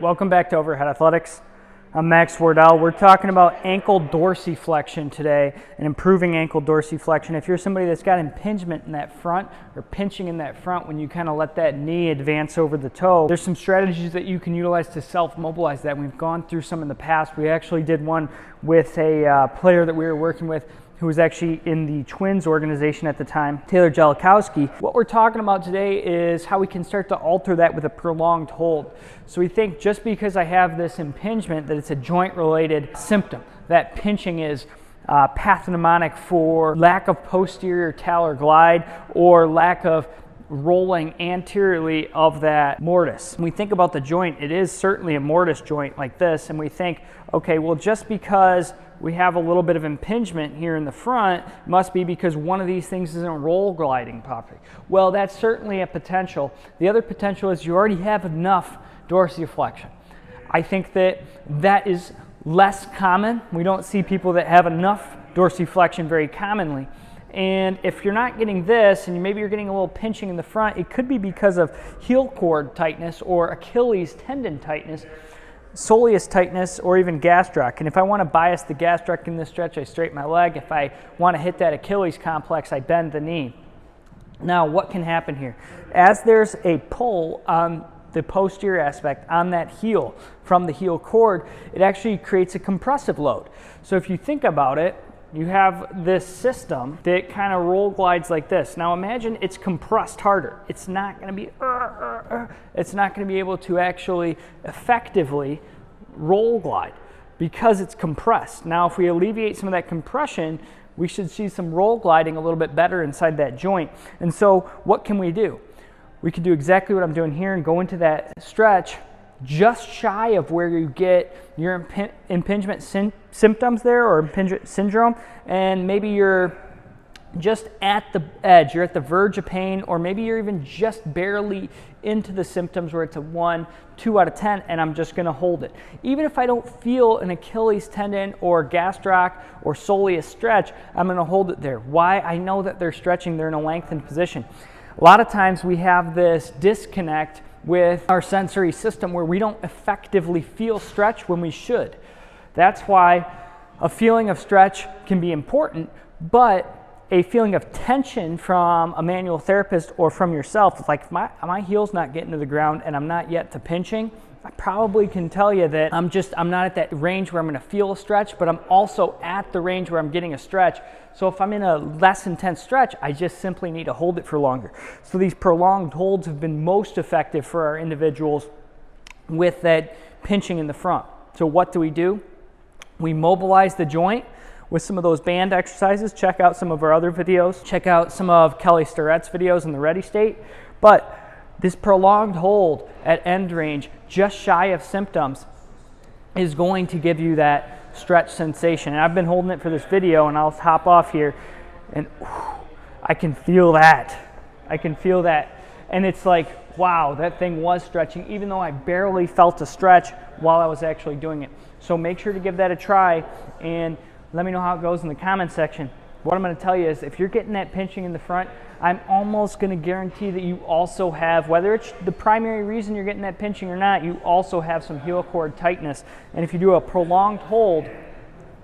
welcome back to Overhead Athletics. I'm Max Wardell. We're talking about ankle dorsiflexion today and improving ankle dorsiflexion. If you're somebody that's got impingement in that front or pinching in that front when you kind of let that knee advance over the toe, there's some strategies that you can utilize to self-mobilize that. We've gone through some in the past. We actually did one with a player that we were working with who was actually in the Twins organization at the time, Taylor Jellikowski. What we're talking about today is how we can start to alter that with a prolonged hold. So we think just because I have this impingement that it's a joint-related symptom. That pinching is pathognomonic for lack of posterior talar glide or lack of rolling anteriorly of that mortise. When we think about the joint, it is certainly a mortise joint like this, and we think, okay, well, just because we have a little bit of impingement here in the front must be because one of these things isn't roll gliding properly. Well, that's certainly a potential. The other potential is you already have enough dorsiflexion. I think that is less common. We don't see people that have enough dorsiflexion very commonly. And if you're not getting this, and maybe you're getting a little pinching in the front, it could be because of heel cord tightness or Achilles tendon tightness, soleus tightness, or even gastroc. And if I want to bias the gastroc in this stretch, I straighten my leg. If I want to hit that Achilles complex, I bend the knee. Now, what can happen here? As there's a pull on the posterior aspect on that heel from the heel cord, it actually creates a compressive load. So if you think about it, you have this system that kind of roll glides like this. Now imagine it's compressed harder. It's not going to be, it's not going to be able to actually effectively roll glide because it's compressed. Now if we alleviate some of that compression, we should see some roll gliding a little bit better inside that joint. And so what can we do? We can do exactly what I'm doing here and go into that stretch just shy of where you get your impingement symptoms there, or impingement syndrome, and maybe you're just at the edge, you're at the verge of pain, or maybe you're even just barely into the symptoms where it's a 1, 2 out of 10, and I'm just going to hold it. Even if I don't feel an Achilles tendon or gastroc or soleus stretch, I'm going to hold it there. Why? I know that they're stretching, they're in a lengthened position. A lot of times we have this disconnect with our sensory system where we don't effectively feel stretch when we should. That's why a feeling of stretch can be important, but a feeling of tension from a manual therapist or from yourself, like if my heel's not getting to the ground and I'm not yet to pinching, I probably can tell you that I'm not at that range where I'm going to feel a stretch, but I'm also at the range where I'm getting a stretch. So if I'm in a less intense stretch, I just simply need to hold it for longer. So these prolonged holds have been most effective for our individuals with that pinching in the front. So what do? We mobilize the joint with some of those band exercises. Check out some of our other videos. Check out some of Kelly Starrett's videos in the ready state. But this prolonged hold at end range, just shy of symptoms, is going to give you that stretch sensation. And I've been holding it for this video, and I'll hop off here, and I can feel that. I can feel that. And it's like, wow, that thing was stretching, even though I barely felt a stretch while I was actually doing it. So make sure to give that a try, and let me know how it goes in the comment section. What I'm going to tell you is if you're getting that pinching in the front, I'm almost going to guarantee that you also have, whether it's the primary reason you're getting that pinching or not, you also have some heel cord tightness. And if you do a prolonged hold,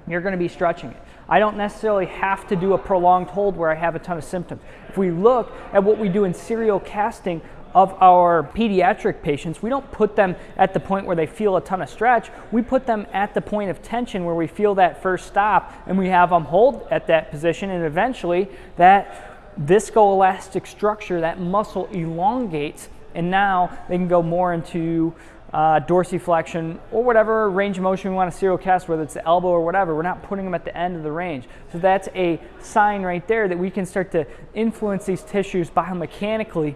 you're going to be stretching it. I don't necessarily have to do a prolonged hold where I have a ton of symptoms. If we look at what we do in serial casting of our pediatric patients, we don't put them at the point where they feel a ton of stretch. We put them at the point of tension where we feel that first stop, and we have them hold at that position, and eventually that viscoelastic structure, that muscle elongates, and now they can go more into dorsiflexion or whatever range of motion we want to serial cast, whether it's the elbow or whatever. We're not putting them at the end of the range. So that's a sign right there that we can start to influence these tissues biomechanically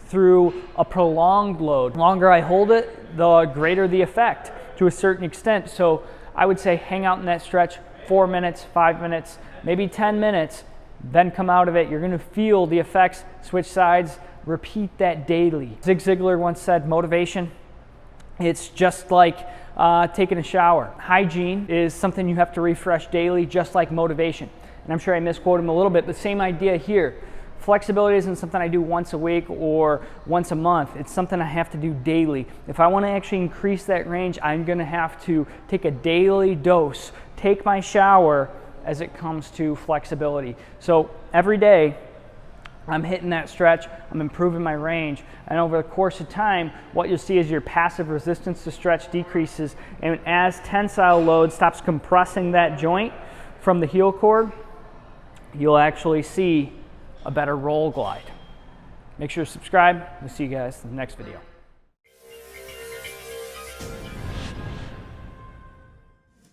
through a prolonged load. The longer I hold it, the greater the effect to a certain extent. So I would say hang out in that stretch 4 minutes, 5 minutes, maybe 10 minutes, then come out of it. You're going to feel the effects, switch sides, repeat that daily. Zig Ziglar once said, motivation, it's just like taking a shower. Hygiene is something you have to refresh daily, just like motivation. And I'm sure I misquoted him a little bit, but same idea here. flexibility isn't something I do once a week or once a month. It's something I have to do daily. If I want to actually increase that range, I'm going to have to take a daily dose, take my shower as it comes to flexibility. So every day, I'm hitting that stretch, I'm improving my range, and over the course of time, what you'll see is your passive resistance to stretch decreases, and as tensile load stops compressing that joint from the heel cord, you'll actually see a better roll glide. Make sure to subscribe. We'll see you guys in the next video.